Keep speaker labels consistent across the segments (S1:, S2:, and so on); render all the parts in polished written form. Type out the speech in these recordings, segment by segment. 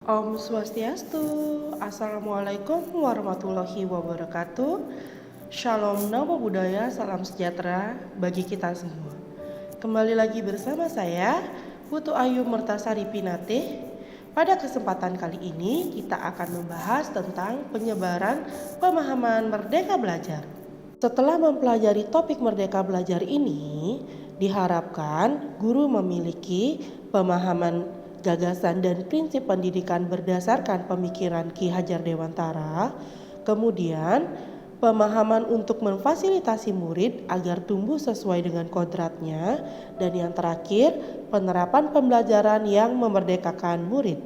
S1: Om Swastiastu, Assalamualaikum warahmatullahi wabarakatuh. Shalom Namo Buddhaya, salam sejahtera bagi kita semua. Kembali lagi bersama saya, Putu Ayu Mertasari Pinate. Pada kesempatan kali ini kita akan membahas tentang penyebaran pemahaman Merdeka Belajar. Setelah mempelajari topik Merdeka Belajar ini, diharapkan guru memiliki pemahaman gagasan dan prinsip pendidikan berdasarkan pemikiran Ki Hajar Dewantara, kemudian pemahaman untuk memfasilitasi murid agar tumbuh sesuai dengan kodratnya, dan yang terakhir penerapan pembelajaran yang memerdekakan murid.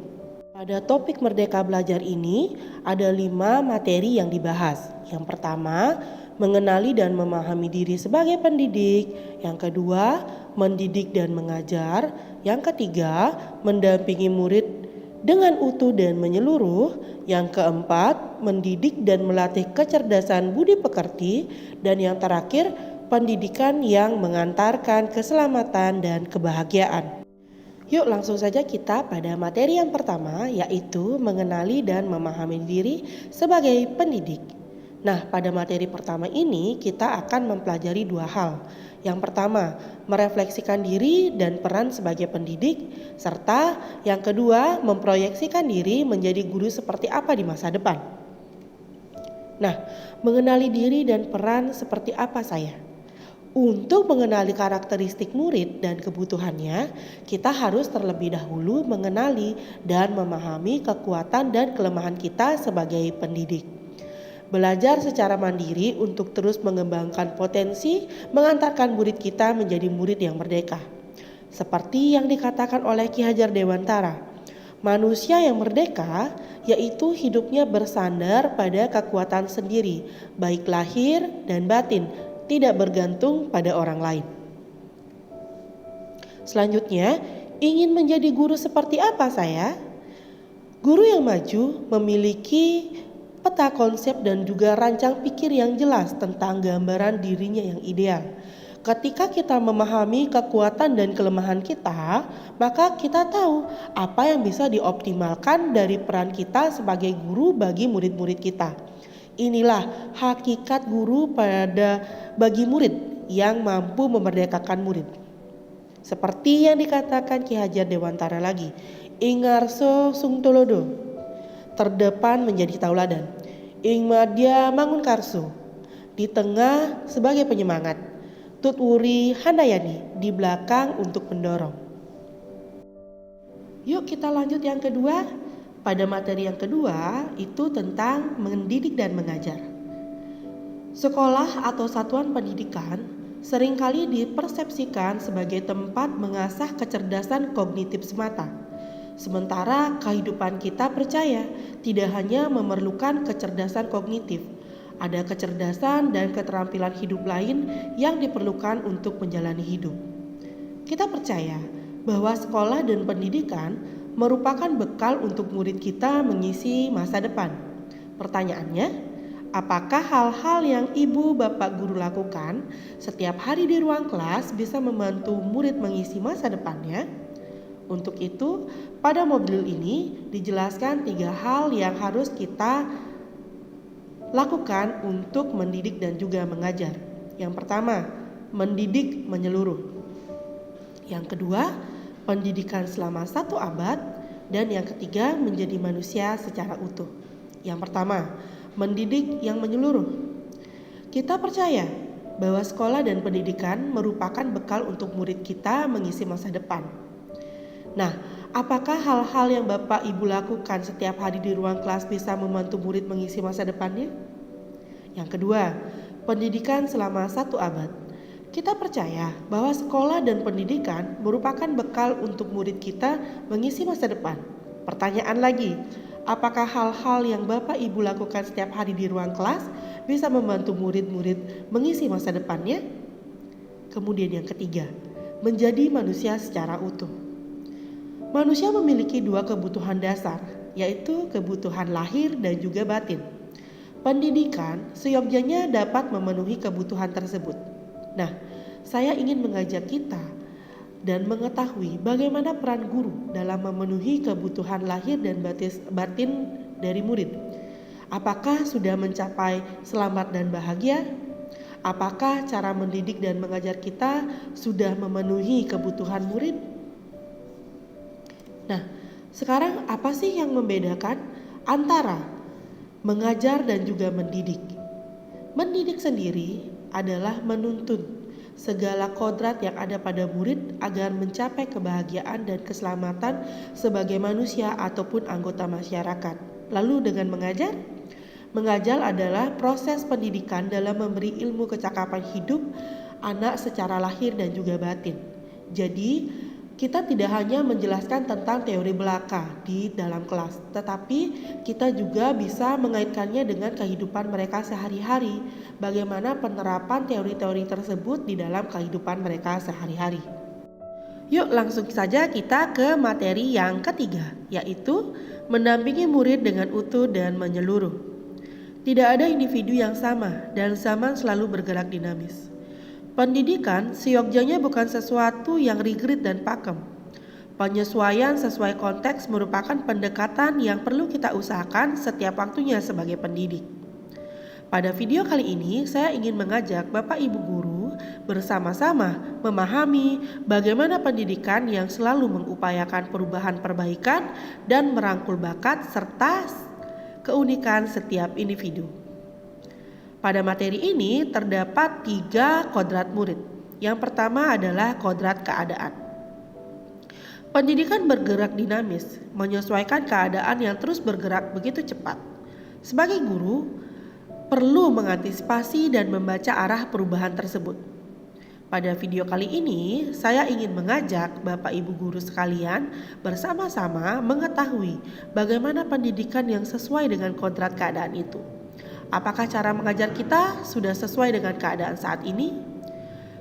S1: Pada topik Merdeka Belajar ini ada 5 materi yang dibahas. Yang pertama, mengenali dan memahami diri sebagai pendidik. Yang kedua, mendidik dan mengajar. Yang ketiga, mendampingi murid dengan utuh dan menyeluruh. Yang keempat, mendidik dan melatih kecerdasan budi pekerti. Dan yang terakhir, pendidikan yang mengantarkan keselamatan dan kebahagiaan. Yuk langsung saja kita pada materi yang pertama, yaitu mengenali dan memahami diri sebagai pendidik. Nah, pada materi pertama ini kita akan mempelajari 2 hal. Yang pertama, merefleksikan diri dan peran sebagai pendidik, serta yang kedua, memproyeksikan diri menjadi guru seperti apa di masa depan. Nah, mengenali diri dan peran seperti apa saya? Untuk mengenali karakteristik murid dan kebutuhannya, kita harus terlebih dahulu mengenali dan memahami kekuatan dan kelemahan kita sebagai pendidik. Belajar secara mandiri untuk terus mengembangkan potensi mengantarkan murid kita menjadi murid yang merdeka. Seperti yang dikatakan oleh Ki Hajar Dewantara, manusia yang merdeka yaitu hidupnya bersandar pada kekuatan sendiri, baik lahir dan batin, tidak bergantung pada orang lain. Selanjutnya, ingin menjadi guru seperti apa saya? Guru yang maju memiliki peta konsep dan juga rancang pikir yang jelas tentang gambaran dirinya yang ideal. Ketika kita memahami kekuatan dan kelemahan kita, maka kita tahu apa yang bisa dioptimalkan dari peran kita sebagai guru bagi murid-murid kita. Inilah hakikat guru bagi murid yang mampu memerdekakan murid. Seperti yang dikatakan Ki Hajar Dewantara lagi, Ingarso sung tolodo, terdepan menjadi tauladan. Ing madya mangun karso, di tengah sebagai penyemangat. Tutwuri handayani, di belakang untuk mendorong. Yuk kita lanjut yang kedua. Pada materi yang kedua itu tentang mendidik dan mengajar. Sekolah atau satuan pendidikan seringkali dipersepsikan sebagai tempat mengasah kecerdasan kognitif semata. Sementara kehidupan kita percaya tidak hanya memerlukan kecerdasan kognitif, ada kecerdasan dan keterampilan hidup lain yang diperlukan untuk menjalani hidup. Kita percaya bahwa sekolah dan pendidikan merupakan bekal untuk murid kita mengisi masa depan. Pertanyaannya, apakah hal-hal yang ibu bapak guru lakukan setiap hari di ruang kelas bisa membantu murid mengisi masa depannya? Untuk itu, pada modul ini dijelaskan 3 hal yang harus kita lakukan untuk mendidik dan juga mengajar. Yang pertama, mendidik menyeluruh. Yang kedua, pendidikan selama 1 abad, dan yang ketiga menjadi manusia secara utuh. Yang pertama, mendidik yang menyeluruh. Kita percaya bahwa sekolah dan pendidikan merupakan bekal untuk murid kita mengisi masa depan. Nah, apakah hal-hal yang Bapak Ibu lakukan setiap hari di ruang kelas bisa membantu murid mengisi masa depannya? Yang kedua, pendidikan selama 1 abad. Kita percaya bahwa sekolah dan pendidikan merupakan bekal untuk murid kita mengisi masa depan. Pertanyaan lagi, apakah hal-hal yang Bapak Ibu lakukan setiap hari di ruang kelas bisa membantu murid-murid mengisi masa depannya? Kemudian yang ketiga, menjadi manusia secara utuh. Manusia memiliki 2 kebutuhan dasar, yaitu kebutuhan lahir dan juga batin. Pendidikan seyogyanya dapat memenuhi kebutuhan tersebut. Nah, saya ingin mengajak kita dan mengetahui bagaimana peran guru dalam memenuhi kebutuhan lahir dan batin dari murid. Apakah sudah mencapai selamat dan bahagia? Apakah cara mendidik dan mengajar kita sudah memenuhi kebutuhan murid? Nah, sekarang apa sih yang membedakan antara mengajar dan juga mendidik? Mendidik sendiri adalah menuntun segala kodrat yang ada pada murid agar mencapai kebahagiaan dan keselamatan sebagai manusia ataupun anggota masyarakat. Lalu dengan mengajar? Mengajar adalah proses pendidikan dalam memberi ilmu kecakapan hidup anak secara lahir dan juga batin. Jadi, kita tidak hanya menjelaskan tentang teori belaka di dalam kelas, tetapi kita juga bisa mengaitkannya dengan kehidupan mereka sehari-hari. Bagaimana penerapan teori-teori tersebut di dalam kehidupan mereka sehari-hari. Yuk langsung saja kita ke materi yang ketiga, yaitu mendampingi murid dengan utuh dan menyeluruh. Tidak ada individu yang sama dan zaman selalu bergerak dinamis. Pendidikan seyogyanya bukan sesuatu yang rigid dan pakem. Penyesuaian sesuai konteks merupakan pendekatan yang perlu kita usahakan setiap waktunya sebagai pendidik. Pada video kali ini, saya ingin mengajak Bapak Ibu guru bersama-sama memahami bagaimana pendidikan yang selalu mengupayakan perubahan perbaikan dan merangkul bakat serta keunikan setiap individu. Pada materi ini terdapat 3 kodrat murid. Yang pertama adalah kodrat keadaan. Pendidikan bergerak dinamis, menyesuaikan keadaan yang terus bergerak begitu cepat. Sebagai guru, perlu mengantisipasi dan membaca arah perubahan tersebut. Pada video kali ini, saya ingin mengajak Bapak Ibu guru sekalian bersama-sama mengetahui bagaimana pendidikan yang sesuai dengan kodrat keadaan itu. Apakah cara mengajar kita sudah sesuai dengan keadaan saat ini?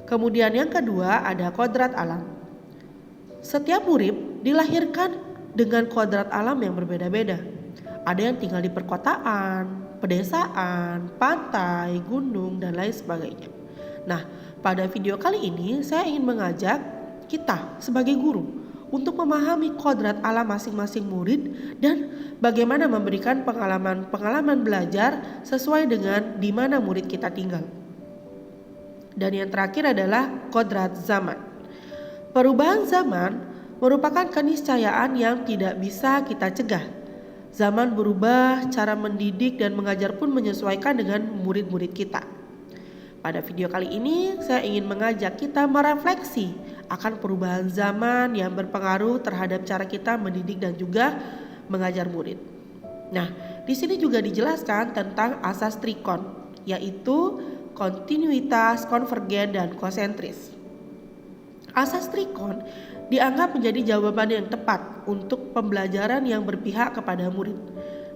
S1: Kemudian yang kedua ada kodrat alam. Setiap murid dilahirkan dengan kodrat alam yang berbeda-beda. Ada yang tinggal di perkotaan, pedesaan, pantai, gunung, dan lain sebagainya. Nah, pada video kali ini saya ingin mengajak kita sebagai guru untuk memahami kodrat alam masing-masing murid dan bagaimana memberikan pengalaman belajar sesuai dengan di mana murid kita tinggal. Dan yang terakhir adalah kodrat zaman. Perubahan zaman merupakan keniscayaan yang tidak bisa kita cegah. Zaman berubah, cara mendidik dan mengajar pun menyesuaikan dengan murid-murid kita. Pada video kali ini saya ingin mengajak kita merefleksi akan perubahan zaman yang berpengaruh terhadap cara kita mendidik dan juga mengajar murid. Nah, di sini juga dijelaskan tentang asas trikon, yaitu kontinuitas, konvergen, dan konsentris. Asas trikon dianggap menjadi jawaban yang tepat untuk pembelajaran yang berpihak kepada murid.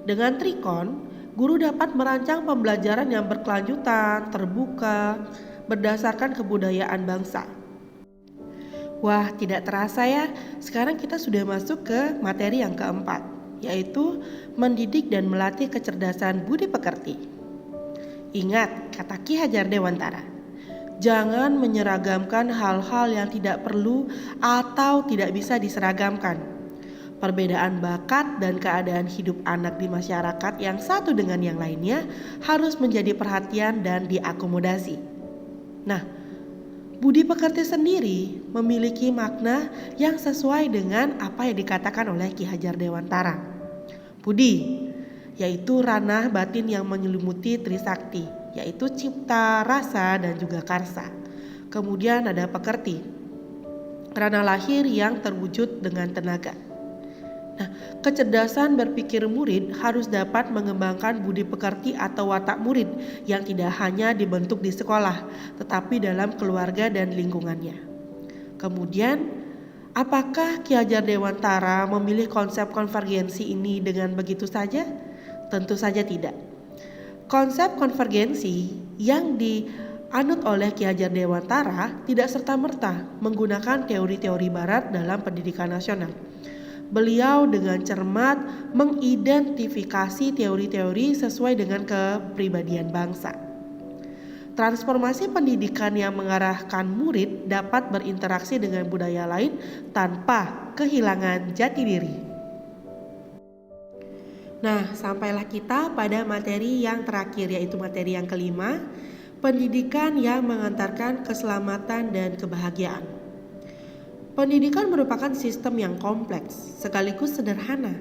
S1: Dengan trikon, guru dapat merancang pembelajaran yang berkelanjutan, terbuka, berdasarkan kebudayaan bangsa. Wah, tidak terasa ya, sekarang kita sudah masuk ke materi yang keempat, yaitu mendidik dan melatih kecerdasan budi pekerti. Ingat kata Ki Hajar Dewantara, jangan menyeragamkan hal-hal yang tidak perlu atau tidak bisa diseragamkan. Perbedaan bakat dan keadaan hidup anak di masyarakat yang satu dengan yang lainnya harus menjadi perhatian dan diakomodasi. Nah, budi pekerti sendiri memiliki makna yang sesuai dengan apa yang dikatakan oleh Ki Hajar Dewantara. Budi, yaitu ranah batin yang menyelimuti Trisakti, yaitu cipta, rasa, dan juga karsa. Kemudian ada pekerti, ranah lahir yang terwujud dengan tenaga. Nah, kecerdasan berpikir murid harus dapat mengembangkan budi pekerti atau watak murid yang tidak hanya dibentuk di sekolah, tetapi dalam keluarga dan lingkungannya. Kemudian, apakah Ki Hajar Dewantara memilih konsep konvergensi ini dengan begitu saja? Tentu saja tidak. Konsep konvergensi yang dianut oleh Ki Hajar Dewantara tidak serta-merta menggunakan teori-teori barat dalam pendidikan nasional. Beliau dengan cermat mengidentifikasi teori-teori sesuai dengan kepribadian bangsa. Transformasi pendidikan yang mengarahkan murid dapat berinteraksi dengan budaya lain tanpa kehilangan jati diri. Nah, sampailah kita pada materi yang terakhir, yaitu materi yang kelima, pendidikan yang mengantarkan keselamatan dan kebahagiaan. Pendidikan merupakan sistem yang kompleks sekaligus sederhana.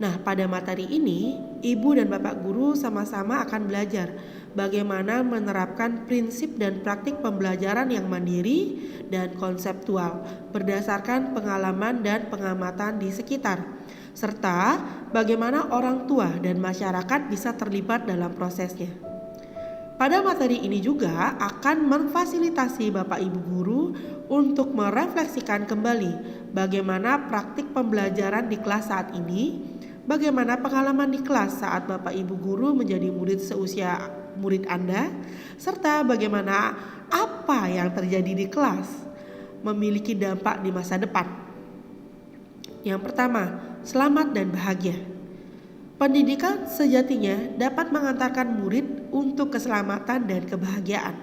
S1: Nah, pada materi ini, ibu dan bapak guru sama-sama akan belajar bagaimana menerapkan prinsip dan praktik pembelajaran yang mandiri dan konseptual berdasarkan pengalaman dan pengamatan di sekitar, serta bagaimana orang tua dan masyarakat bisa terlibat dalam prosesnya. Pada materi ini juga akan memfasilitasi Bapak Ibu guru untuk merefleksikan kembali bagaimana praktik pembelajaran di kelas saat ini, bagaimana pengalaman di kelas saat Bapak Ibu guru menjadi murid seusia murid Anda, serta bagaimana apa yang terjadi di kelas memiliki dampak di masa depan. Yang pertama, selamat dan bahagia. Pendidikan sejatinya dapat mengantarkan murid untuk keselamatan dan kebahagiaan.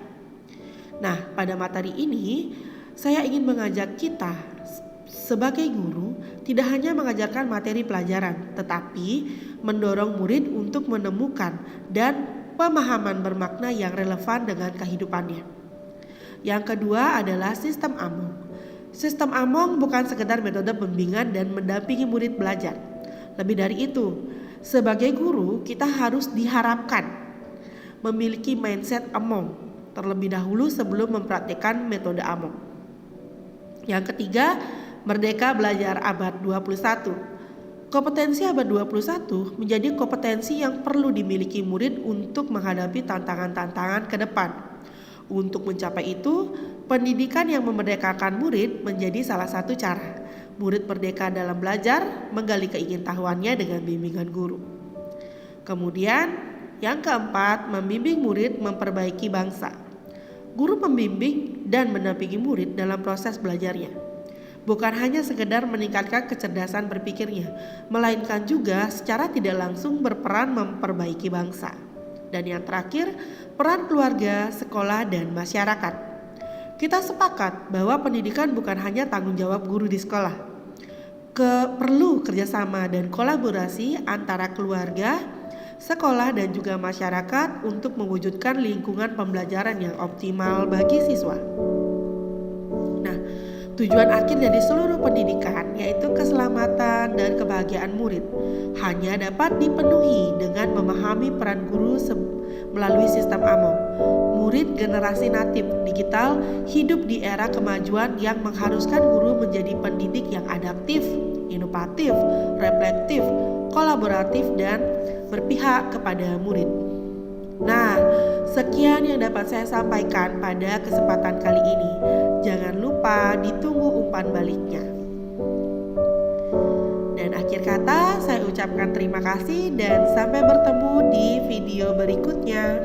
S1: Nah, pada materi ini saya ingin mengajak kita sebagai guru tidak hanya mengajarkan materi pelajaran, tetapi mendorong murid untuk menemukan dan pemahaman bermakna yang relevan dengan kehidupannya. Yang kedua adalah sistem Among. Sistem Among bukan sekedar metode pembimbingan dan mendampingi murid belajar. Lebih dari itu, sebagai guru kita harus diharapkan memiliki mindset Among terlebih dahulu sebelum mempraktikkan metode Among. Yang ketiga, Merdeka Belajar Abad 21. Kompetensi abad 21 menjadi kompetensi yang perlu dimiliki murid untuk menghadapi tantangan-tantangan ke depan. Untuk mencapai itu, pendidikan yang memerdekakan murid menjadi salah satu cara. Murid merdeka dalam belajar, menggali keingintahuannya dengan bimbingan guru. Kemudian, yang keempat, membimbing murid memperbaiki bangsa. Guru membimbing dan mendampingi murid dalam proses belajarnya. Bukan hanya sekedar meningkatkan kecerdasan berpikirnya, melainkan juga secara tidak langsung berperan memperbaiki bangsa. Dan yang terakhir, peran keluarga, sekolah, dan masyarakat. Kita sepakat bahwa pendidikan bukan hanya tanggung jawab guru di sekolah. Perlu kerjasama dan kolaborasi antara keluarga, sekolah, dan juga masyarakat untuk mewujudkan lingkungan pembelajaran yang optimal bagi siswa. Tujuan akhir dari seluruh pendidikan yaitu keselamatan dan kebahagiaan murid hanya dapat dipenuhi dengan memahami peran guru melalui sistem Among. Murid generasi natif digital hidup di era kemajuan yang mengharuskan guru menjadi pendidik yang adaptif, inovatif, reflektif, kolaboratif, dan berpihak kepada murid. Nah, sekian yang dapat saya sampaikan pada kesempatan kali ini. Jangan lupa ditunggu umpan baliknya. Dan akhir kata saya ucapkan terima kasih dan sampai bertemu di video berikutnya.